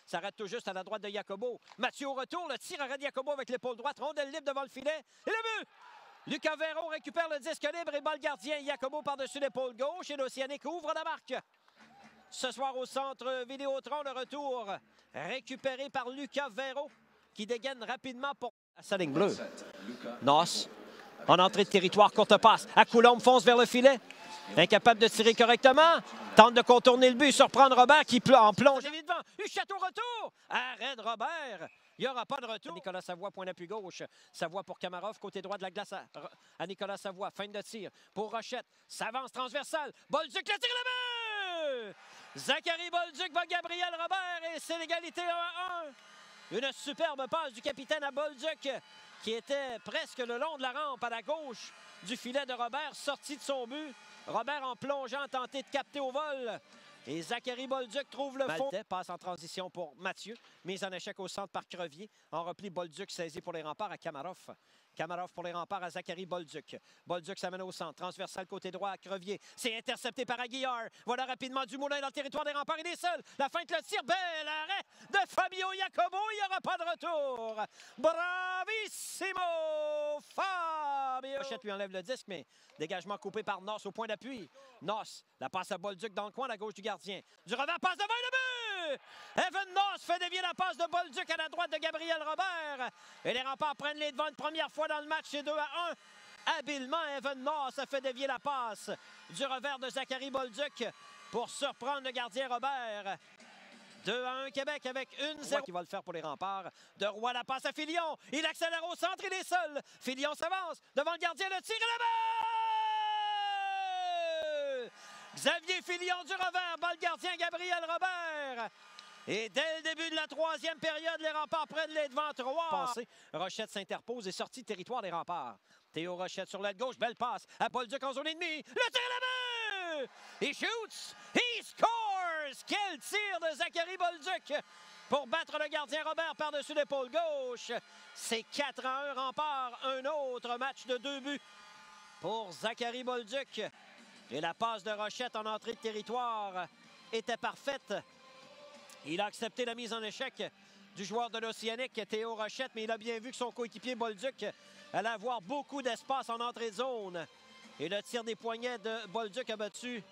S'arrête tout juste à la droite de Jacobo. Mathieu au retour, le tir arrête Jacobo avec l'épaule droite. Rondelle libre devant le filet. Et le but! Lucas Véron récupère le disque libre et balle gardien. Jacobo par-dessus l'épaule gauche et l'Océanique ouvre la marque. Ce soir au centre Vidéotron, le retour récupéré par Lucas Véron qui dégaine rapidement pour sa ligne bleue. Noss, en entrée de territoire, courte passe. À Coulombe, fonce vers le filet. Incapable de tirer correctement. Tente de contourner le but, surprendre Robert qui en plonge devant. Huchette au retour. Arrête Robert. Il n'y aura pas de retour. Nicolas Savoie, point d'appui gauche. Savoie pour Kamarov, côté droit de la glace à Nicolas Savoie. Fin de tir pour Rochette. S'avance transversale. Bolduc le tire le but! Zachary Bolduc bat Gabriel Robert et c'est l'égalité 1-1. Une superbe passe du capitaine à Bolduc qui était presque le long de la rampe à la gauche du filet de Robert, sorti de son but. Robert en plongeant tenté de capter au vol. Et Zachary Bolduc trouve le fond. Passe en transition pour Mathieu. Mise en échec au centre par Crevier. En repli, Bolduc saisi pour les remparts à Kamarov. Kamarov pour les remparts à Zachary Bolduc. Bolduc s'amène au centre. Transversal côté droit à Crevier. C'est intercepté par Aguillard. Voilà rapidement Dumoulin dans le territoire des remparts. Il est seul. La feinte, le tir. Bel arrêt de Fabio Jacobo. Il n'y aura pas de retour. Bravissimo Fabio. Rochette lui enlève le disque, mais dégagement coupé par Noss au point d'appui. Noss, la passe à Bolduc dans le coin à la gauche du gardien. Du revers, passe devant le but! Evan Noss fait dévier la passe de Bolduc à la droite de Gabriel Robert. Et les remparts prennent les devants une première fois dans le match. C'est 2-1. Habilement, Evan Noss a fait dévier la passe du revers de Zachary Bolduc pour surprendre le gardien Robert. 2-1 Québec avec 1-0 qui va le faire pour les remparts. De Roy, la passe à Filion. Il accélère au centre, il est seul. Filion s'avance devant le gardien, le tir et le but! Xavier Filion du revers, balle gardien Gabriel Robert. Et dès le début de la troisième période, les remparts prennent les devants 3. Rochette s'interpose et sortie de territoire des remparts. Théo Rochette sur l'aile gauche, belle passe à Bolduc en zone ennemie. Le tir et le but! Il shoots, he scores! Quel tir de Zachary Bolduc pour battre le gardien Robert par-dessus l'épaule gauche. C'est 4-1 remparts, un autre match de 2 buts pour Zachary Bolduc. Et la passe de Rochette en entrée de territoire était parfaite. Il a accepté la mise en échec du joueur de l'Océanique, Théo Rochette, mais il a bien vu que son coéquipier Bolduc allait avoir beaucoup d'espace en entrée de zone. Et le tir des poignets de Bolduc a battu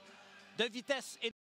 de vitesse et